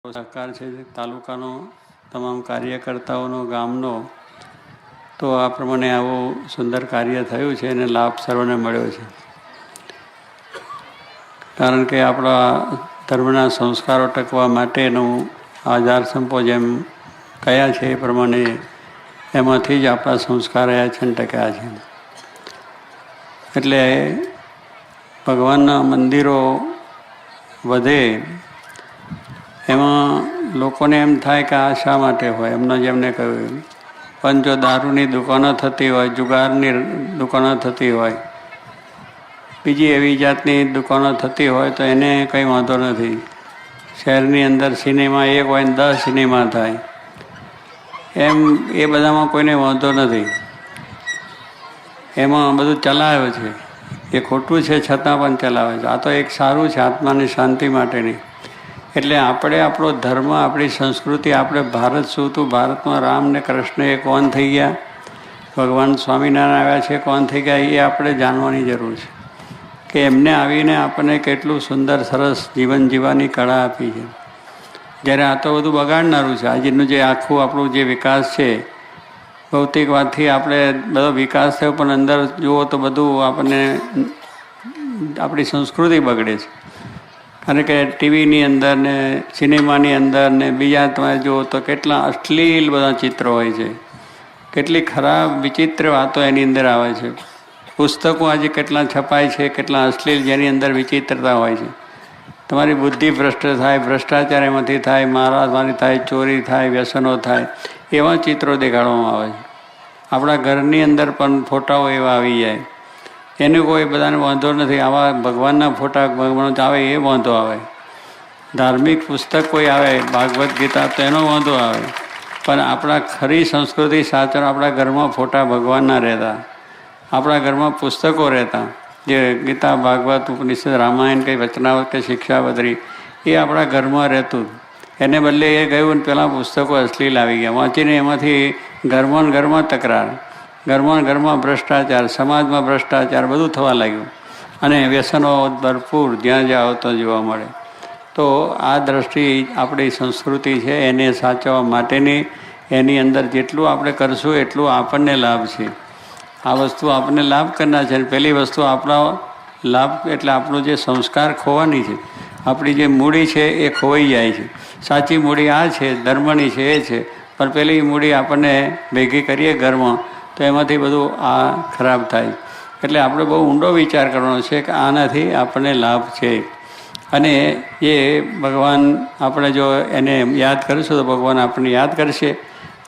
સહકાર છે તાલુકાનો તમામ કાર્યકર્તાઓનો ગામનો, તો આ પ્રમાણે આવું સુંદર કાર્ય થયું છે અને લાભ સર્વને મળ્યો છે. કારણ કે આપણા ધર્મના સંસ્કારો ટકવા માટેનું આધાર સંપો જેમ કયા છે એ પ્રમાણે એમાંથી જ આપણા સંસ્કાર ટક્યા છે. એટલે ભગવાનના મંદિરો વધે એમાં લોકોને એમ થાય કે આ શા માટે હોય, એમનો જેમને કહ્યું. પણ જો દારૂની દુકાનો થતી હોય, જુગારની દુકાનો થતી હોય, બીજી એવી જાતની દુકાનો થતી હોય તો એને કંઈ વાંધો નથી. શહેરની અંદર સિનેમા એક હોય ને 10 સિનેમા થાય, એમ એ બધામાં કોઈને વાંધો નથી. એમાં બધું ચલાવે છે, એ ખોટું છે છતાં પણ ચલાવે છે. આ તો એક સારું છે આત્માની શાંતિ માટેની. એટલે આપણે આપણો ધર્મ, આપણી સંસ્કૃતિ, આપણે ભારત શું હતું, ભારતમાં રામ ને કૃષ્ણ એ કોણ થઈ ગયા, ભગવાન સ્વામિનારાયણ આવ્યા છે કોણ થઈ ગયા, એ આપણે જાણવાની જરૂર છે કે એમને આવીને આપણને કેટલું સુંદર સરસ જીવન જીવવાની કળા આપી છે. જ્યારે આ તો બધું બગાડનારું છે. આજનું જે આખું આપણું જે વિકાસ છે, ભૌતિકવાદથી આપણે બધો વિકાસ થયો, પણ અંદર જુઓ તો બધું આપણને આપણી સંસ્કૃતિ બગડે છે. કારણ કે ટીવીની અંદર ને સિનેમાની અંદર ને બીજા તમે જુઓ તો કેટલા અશ્લીલ બધા ચિત્રો હોય છે, કેટલી ખરાબ વિચિત્ર વાતો એની અંદર આવે છે. પુસ્તકો આજે કેટલા છપાય છે, કેટલા અશ્લીલ, જેની અંદર વિચિત્રતા હોય છે. તમારી બુદ્ધિ ભ્રષ્ટ થાય, ભ્રષ્ટાચાર એમાંથી થાય, મારામારી થાય, ચોરી થાય, વ્યસનો થાય, એવા ચિત્રો દેખાડવામાં આવે છે. આપણા ઘરની અંદર પણ ફોટાઓ એવા આવી જાય, એને કોઈ બધાને વાંધો નથી. આવા ભગવાનના ફોટા ભગવાન આવે એ વાંધો આવે. ધાર્મિક પુસ્તક કોઈ આવે, ભાગવદ્ ગીતા, તો એનો વાંધો આવે. પણ આપણા ખરી સંસ્કૃતિ સાચર આપણા ઘરમાં ફોટા ભગવાનના રહેતા, આપણા ઘરમાં પુસ્તકો રહેતા, જે ગીતા, ભાગવત, ઉપનિષદ, રામાયણ, કંઈ વચનાવત કે શિક્ષાવદરી, એ આપણા ઘરમાં રહેતું. એને બદલે એ ગયું પેલા પુસ્તકો અશ્લીલ આવી ગયા. વાંચીને એમાંથી ઘરમાં તકરાર, ઘરમાં ભ્રષ્ટાચાર, સમાજમાં ભ્રષ્ટાચાર, બધું થવા લાગ્યું. અને વ્યસનો ભરપૂર જ્યાં જાઓ તો જોવા મળે. તો આ દ્રષ્ટિ આપણી સંસ્કૃતિ છે એને સાચવવા માટેની, એની અંદર જેટલું આપણે કરશું એટલું આપણને લાભ છે. આ વસ્તુ આપણને લાભ કરનાર છે. પહેલી વસ્તુ આપણા લાભ એટલે આપણો જે સંસ્કાર ખોવાની છે, આપણી જે મૂડી છે એ ખોવાઈ જાય છે. સાચી મૂડી આ છે, ધર્મની છે, એ છે. પણ પેલી મૂડી આપણને ભેગી કરીએ ઘરમાં તો એમાંથી બધું આ ખરાબ થાય. એટલે આપણે બહુ ઊંડો વિચાર કરવાનો છે કે આનાથી આપણને લાભ છે. અને એ ભગવાન આપણે જો એને યાદ કરીશું તો ભગવાન આપણને યાદ કરશે,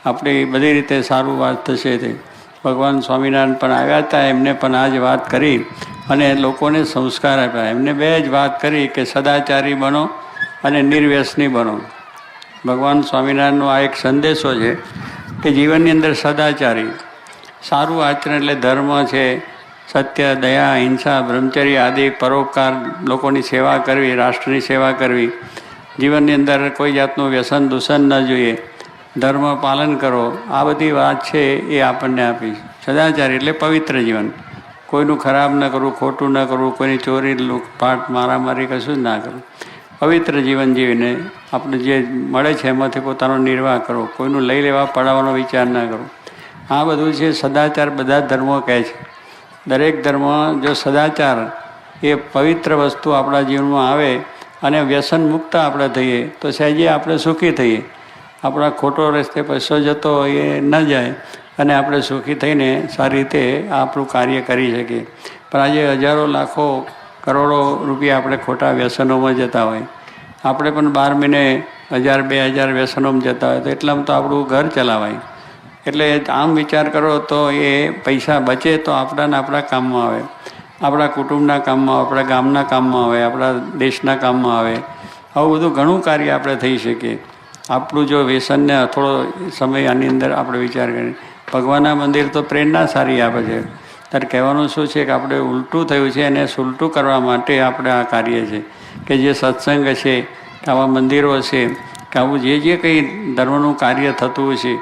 આપણી બધી રીતે સારું વાત થશે. તે ભગવાન સ્વામિનારાયણ પણ આવ્યા હતા, એમને પણ આ જ વાત કરી અને લોકોને સંસ્કાર આપ્યા. એમને બે જ વાત કરી કે સદાચારી બનો અને નિર્વ્યસની બનો. ભગવાન સ્વામિનારાયણનો આ એક સંદેશો છે કે જીવનની અંદર સદાચારી, સારું આચરણ એટલે ધર્મ છે, સત્ય, દયા, હિંસા, બ્રહ્મચર્ય આદિ, પરોપકાર, લોકોની સેવા કરવી, રાષ્ટ્રની સેવા કરવી, જીવનની અંદર કોઈ જાતનું વ્યસન દૂષણ ન જોઈએ, ધર્મ પાલન કરો. આ બધી વાત છે એ આપણને આપી. સદાચારી એટલે પવિત્ર જીવન, કોઈનું ખરાબ ન કરવું, ખોટું ન કરવું, કોઈની ચોરી, લૂંટફાટ, મારામારી કશું જ ના કરવું. પવિત્ર જીવન જીવીને આપણે જે મળે છે એમાંથી પોતાનો નિર્વાહ કરવો, કોઈનું લઈ લેવા પડાવવાનો વિચાર ના કરવો. આ બધું છે સદાચાર. બધા ધર્મો કહે છે. દરેક ધર્મ જો સદાચાર એ પવિત્ર વસ્તુ આપણા જીવનમાં આવે અને વ્યસન મુક્ત આપણે થઈએ તો સહેજે આપણે સુખી થઈએ. આપણા ખોટો રસ્તે પૈસો જતો એ ન જાય અને આપણે સુખી થઈને સારી રીતે આપણું કાર્ય કરી શકીએ. પણ આજે હજારો, લાખો, કરોડો રૂપિયા આપણે ખોટા વ્યસનોમાં જતા હોય. આપણે પણ 12 મહિને 1000-2000 વ્યસનોમાં જતા હોય તો એટલામાં તો આપણું ઘર ચલાવાય. એટલે આમ વિચાર કરો તો એ પૈસા બચે તો આપણા કામમાં આવે, આપણા કુટુંબના કામમાં આવે, આપણા ગામના કામમાં આવે, આપણા દેશના કામમાં આવે. આવું બધું ઘણું કાર્ય આપણે થઈ શકીએ. આપણું જો વ્યસનને થોડો સમય આની અંદર આપણે વિચાર કરીએ. ભગવાનના મંદિર તો પ્રેરણા સારી આપે છે. ત્યારે કહેવાનું શું છે કે આપણે ઉલટું થયું છે એને સુલટું કરવા માટે આપણે આ કાર્ય છે કે જે સત્સંગ છે, કે આવા મંદિરો છે, કે આવું જે કંઈ ધર્મનું કાર્ય થતું છે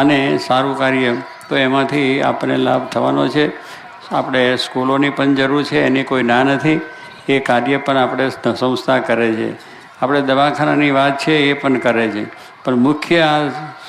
અને સારું કાર્ય, તો એમાંથી આપણને લાભ થવાનો છે. આપણે સ્કૂલોની પણ જરૂર છે, એની કોઈ ના નથી. એ કાર્ય પણ આપણે સંસ્થા કરે છે. આપણે દવાખાનાની વાત છે એ પણ કરે છે, પણ મુખ્ય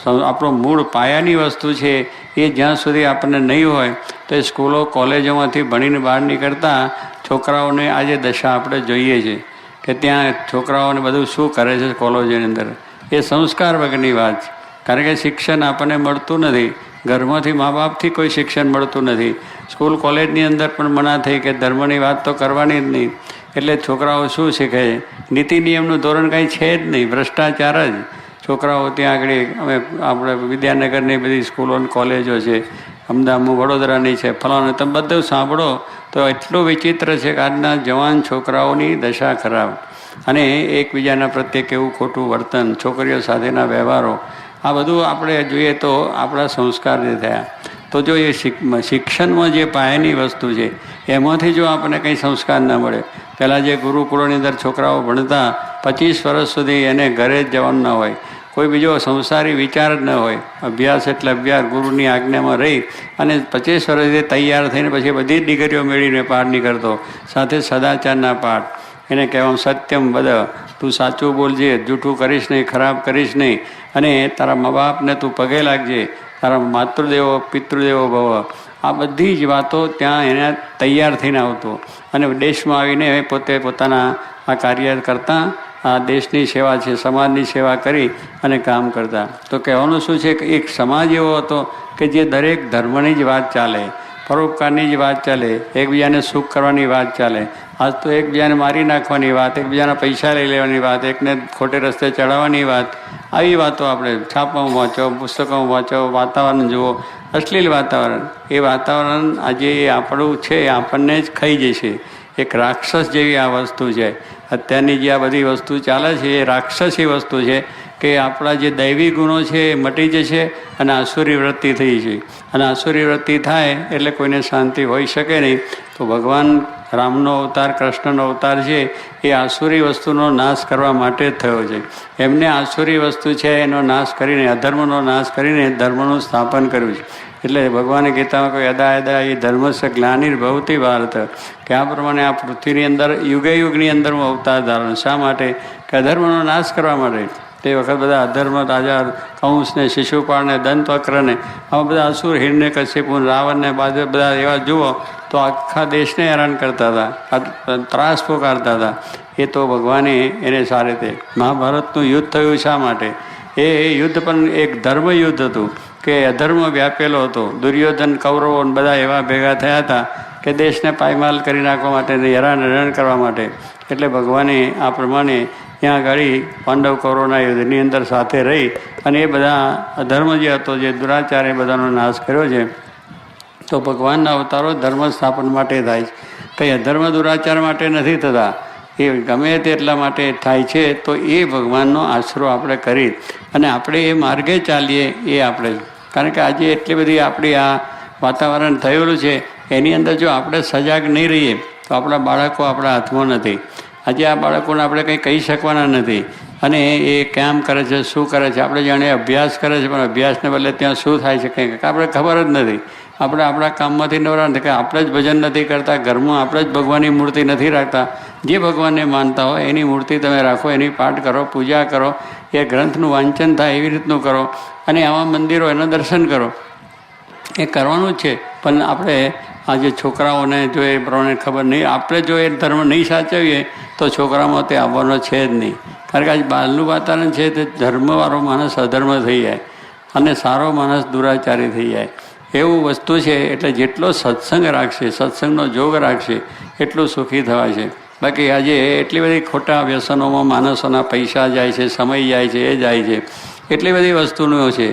આપણો મૂળ પાયાની વસ્તુ છે એ જ્યાં સુધી આપણને નહીં હોય તો એ સ્કૂલો કોલેજોમાંથી ભણીને બહાર નીકળતા છોકરાઓને આજે દશા આપણે જોઈએ છે કે ત્યાં છોકરાઓને બધું શું કરે છે કોલેજોની અંદર. એ સંસ્કાર વગરની વાત છે, કારણ કે શિક્ષણ આપણને મળતું નથી, ઘરમાંથી મા બાપથી કોઈ શિક્ષણ મળતું નથી. સ્કૂલ કોલેજની અંદર પણ મના થઈ કે ધર્મની વાત તો કરવાની જ નહીં, એટલે છોકરાઓ શું શીખે છે? નીતિ નિયમનું ધોરણ કંઈ છે જ નહીં, ભ્રષ્ટાચાર જ. છોકરાઓ ત્યાં આગળ આપણે વિદ્યાનગરની બધી સ્કૂલો કોલેજો છે, અમદાવાદ વડોદરાની છે, ફલાણે, તમે બધું સાંભળો તો એટલું વિચિત્ર છે કે આજના જવાન છોકરાઓની દશા ખરાબ, અને એકબીજાના પ્રત્યે કેવું ખોટું વર્તન, છોકરીઓ સાથેના વ્યવહારો, આ બધું આપણે જોઈએ તો આપણા સંસ્કાર જે થયા. તો જો એ શિક્ષણમાં જે પાયાની વસ્તુ છે એમાંથી જો આપણને કંઈ સંસ્કાર ન મળે, પહેલાં જે ગુરુકુળોની અંદર છોકરાઓ ભણતા 25 વર્ષ સુધી એને ઘરે જ જવાનું ન હોય, કોઈ બીજો સંસારી વિચાર જ ન હોય, અભ્યાસ એટલે અભ્યાસ, ગુરુની આજ્ઞામાં રહી અને 25 વર્ષથી તૈયાર થઈને પછી બધી જ ડિગ્રીઓ મેળવીને પાઠ નીકળતો, સાથે સદાચારના પાઠ, એને કહેવામાં સત્યમ બદ, તું સાચું બોલજે, જૂઠું કરીશ નહીં, ખરાબ કરીશ નહીં, અને તારા મા બાપને તું પગે લાગજે, તારા માતૃદેવો પિતૃદેવો ભવ, આ બધી જ વાતો ત્યાં એને તૈયાર થઈને આવતો, અને દેશમાં આવીને પોતે પોતાના આ કાર્ય કરતા, આ દેશની સેવા છે, સમાજની સેવા કરી અને કામ કરતા. તો કહેવાનું શું છે કે એક સમાજ એવો હતો કે જે દરેક ધર્મની જ વાત ચાલે, પરોપકારની જ વાત ચાલે, એકબીજાને સુખ કરવાની વાત ચાલે. આજ તો એકબીજાને મારી નાખવાની વાત, એકબીજાના પૈસા લઈ લેવાની વાત, એકને ખોટે રસ્તે ચડાવવાની વાત, આવી વાતો આપણે છાપામાં વાંચો, પુસ્તકોમાં વાંચો, વાતાવરણ જુઓ, અશ્લીલ વાતાવરણ. એ વાતાવરણ આજે એ આપણું છે એ આપણને જ ખાઈ જશે. એક રાક્ષસ જેવી આ વસ્તુ છે. અત્યારની જે આ બધી વસ્તુ ચાલે છે એ રાક્ષસી વસ્તુ છે કે આપણા જે દૈવી ગુણો છે એ મટી જશે અને આસુરી વૃત્તિ થઈ છે, અને આસુરી વૃત્તિ થાય એટલે કોઈને શાંતિ હોઈ શકે નહીં. તો ભગવાન રામનો અવતાર, કૃષ્ણનો અવતાર છે એ આસુરી વસ્તુનો નાશ કરવા માટે જ થયો છે. એમને આસુરી વસ્તુ છે એનો નાશ કરીને, અધર્મનો નાશ કરીને ધર્મનું સ્થાપન કર્યું છે. એટલે ભગવાને ગીતામાં કહ્યું યદા યદા એ ધર્મસ્ય ગ્લાનિર્ભવતિ ભારત, કે આ પ્રમાણે આ પૃથ્વીની અંદર યુગે યુગની અંદર હું અવતાર ધારણ. શા માટે? કે અધર્મનો નાશ કરવા માટે. તે વખત બધા અધર્મ રાજા કંસને, શિશુપાળને, દંતવક્રને, આવા બધા અસુર, હિરણ્યકશ્યપુ, રાવણને બધા એવા જુઓ તો આખા દેશને હેરાન કરતા હતા, ત્રાસ પોકારતા હતા. એ તો ભગવાને એને સારી રીતે મહાભારતનું યુદ્ધ થયું. શા માટે? એ યુદ્ધ પણ એક ધર્મ યુદ્ધ હતું કે અધર્મ વ્યાપેલો હતો. દુર્યોધન, કૌરવો બધા એવા ભેગા થયા હતા કે દેશને પાયમાલ કરી નાખવા માટે, હેરાન કરવા માટે. એટલે ભગવાને આ પ્રમાણે ત્યાં આગળ પાંડવ કૌરવના યુદ્ધની અંદર સાથે રહી અને એ બધા અધર્મ જે હતો, જે દુરાચાર, એ બધાનો નાશ કર્યો છે. તો ભગવાનના અવતારો ધર્મ સ્થાપન માટે થાય છે, કંઈ અધર્મ દુરાચાર માટે નથી થતા. એ ગમે તેટલા માટે થાય છે. તો એ ભગવાનનો આશરો આપણે કરી અને આપણે એ માર્ગે ચાલીએ, એ આપણે. કારણ કે આજે એટલી બધી આપણી આ વાતાવરણ થયેલું છે, એની અંદર જો આપણે સજાગ નહીં રહીએ તો આપણા બાળકો આપણા હાથમાં નથી. આજે આ બાળકોને આપણે કંઈ કહી શકવાના નથી, અને એ કેમ કરે છે, શું કરે છે. આપણે જાણે અભ્યાસ કરે છે, પણ અભ્યાસને બદલે ત્યાં શું થાય છે કંઈક આપણે ખબર જ નથી. આપણે આપણા કામમાંથી નવરા નથી, કે આપણે જ ભજન નથી કરતા, ઘરમાં આપણે જ ભગવાનની મૂર્તિ નથી રાખતા. જે ભગવાનને માનતા હોય એની મૂર્તિ તમે રાખો, એની પાઠ કરો, પૂજા કરો, એ ગ્રંથનું વાંચન થાય એવી રીતનું કરો, અને આવા મંદિરો એના દર્શન કરો. એ કરવાનું જ છે. પણ આપણે આજે છોકરાઓને જો એ પ્રમાણે ખબર નહીં, આપણે જો એ ધર્મ નહીં સાચવીએ તો છોકરામાં તે આવવાનો છે જ નહીં. કારણ કે આજે બહારનું વાતાવરણ છે તે ધર્મવાળો માણસ અધર્મ થઈ જાય અને સારો માણસ દુરાચારી થઈ જાય, એવું વસ્તુ છે. એટલે જેટલો સત્સંગ રાખશે, સત્સંગનો જોગ રાખશે, એટલું સુખી થવાય છે. બાકી આજે એટલી બધી ખોટા વ્યસનોમાં માણસોના પૈસા જાય છે, સમય જાય છે, એ જાય છે, એટલી બધી વસ્તુનો છે.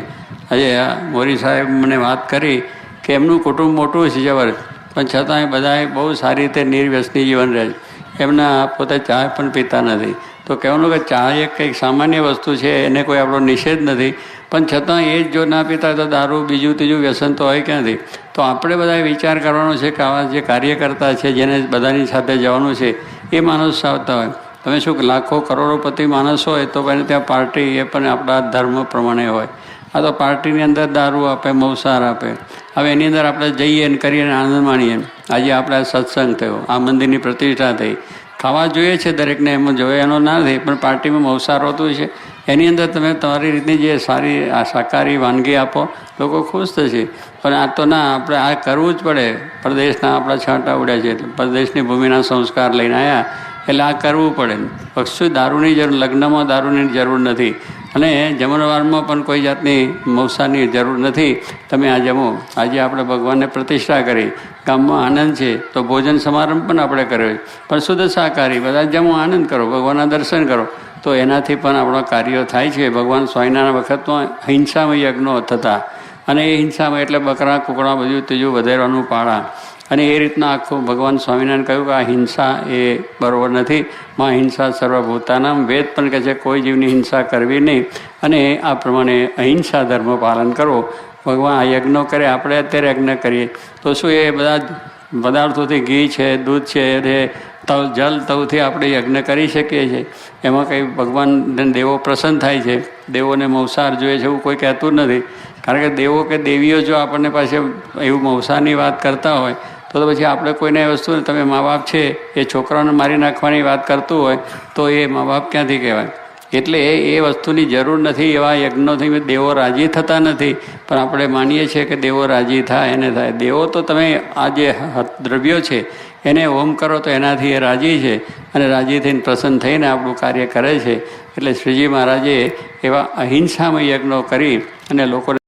આજે મોરી સાહેબ મને વાત કરી કે એમનું કુટુંબ મોટું છે જબર, પણ છતાંય બધાએ બહુ સારી રીતે નિર્વ્યસની જીવન રહે છે. એમના પોતે ચા પણ પીતા નથી. તો કહેવાનું કે ચા એક કંઈક સામાન્ય વસ્તુ છે, એને કોઈ આપણો નિષેધ નથી, પણ છતાં એ જ જો ના પીતા તો દારૂ, બીજું ત્રીજું વ્યસન તો હોય ક્યાંથી. તો આપણે બધાએ વિચાર કરવાનો છે કે આવા જે કાર્યકર્તા છે, જેને બધાની સાથે જવાનું છે, એ માણસ આવતા હોય. તમે શું લાખો કરોડોપતિ માણસ હોય તો એને ત્યાં પાર્ટી, એ પણ આપણા ધર્મ પ્રમાણે હોય. આ તો પાર્ટીની અંદર દારૂ આપે, મૌસાર આપે. હવે એની અંદર આપણે જઈએ અને કરીએ, આનંદ માણીએ. આજે આપણે સત્સંગ થયો, આ મંદિરની પ્રતિષ્ઠા થઈ, ખાવા જોઈએ છે દરેકને, એમાં જોઈએ એનો ના નથી, પણ પાર્ટીમાં માંસાહાર હોતું છે, એની અંદર તમે તમારી રીતની જે સારી આ શાકાહારી વાનગી આપો, લોકો ખુશ થશે. પણ આ તો ના, આપણે આ કરવું જ પડે. પ્રદેશના આપણા છાંટા ઉડ્યા છે, એટલે પ્રદેશની ભૂમિના સંસ્કાર લઈને આવ્યા, એટલે આ કરવું પડે. પક્ષુ દારૂની જરૂર, લગ્નમાં દારૂની જરૂર નથી, અને જમણવારમાં પણ કોઈ જાતની માંસાહારની જરૂર નથી. તમે આ જમો. આજે આપણે ભગવાનને પ્રતિષ્ઠા કરી, ગામમાં આનંદ છે, તો ભોજન સમારંભ પણ આપણે કર્યો, પણ શુદ્ધ શાકાહારી બધા જમો, આનંદ કરો, ભગવાનના દર્શન કરો, તો એનાથી પણ આપણા કાર્યો થાય છે. ભગવાન સ્વામિનારાયણ વખતમાં હિંસામાં યજ્ઞો થતા, અને એ હિંસામાં એટલે બકરા કુકડા બધું ત્રીજું વધારવાનું પાળા, અને એ રીતના આખું ભગવાન સ્વામિનારાયણ કહ્યું કે આ હિંસા એ બરાબર નથી. માં હિંસા સર્વભૂતાનામ, વેદ પણ કહે છે કોઈ જીવની હિંસા કરવી નહીં, અને આ પ્રમાણે અહિંસા ધર્મ પાલન કરો. ભગવાન આ યજ્ઞો કરે, આપણે અત્યારે યજ્ઞ કરીએ તો શું એ બધા પદાર્થોથી, ઘી છે, દૂધ છે, તવ, જલ, તવથી આપણે યજ્ઞ કરી શકીએ છીએ. એમાં કંઈ ભગવાન દેવો પ્રસન્ન થાય છે. દેવોને માંસાહાર જોઈએ છે એવું કોઈ કહેતું નથી, કારણ કે દેવો કે દેવીઓ જો આપણને પાસે એવું માંસાહારની વાત કરતા હોય તો પછી આપણે કોઈને એ વસ્તુ, તમે મા બાપ છે એ છોકરાઓને મારી નાખવાની વાત કરતું હોય તો એ મા બાપ ક્યાંથી કહેવાય? એટલે એ વસ્તુની જરૂર નથી. એવા યજ્ઞોથી દેવો રાજી થતા નથી, પણ આપણે માનીએ છીએ કે દેવો રાજી થાય, એને થાય. દેવો તો તમે આ જે દ્રવ્યો છે એને હોમ કરો તો એનાથી એ રાજી છે, અને રાજી થઈને પ્રસન્ન થઈને આપણું કાર્ય કરે છે. એટલે શ્રીજી મહારાજે એવા અહિંસામય યજ્ઞો કરી અને લોકોને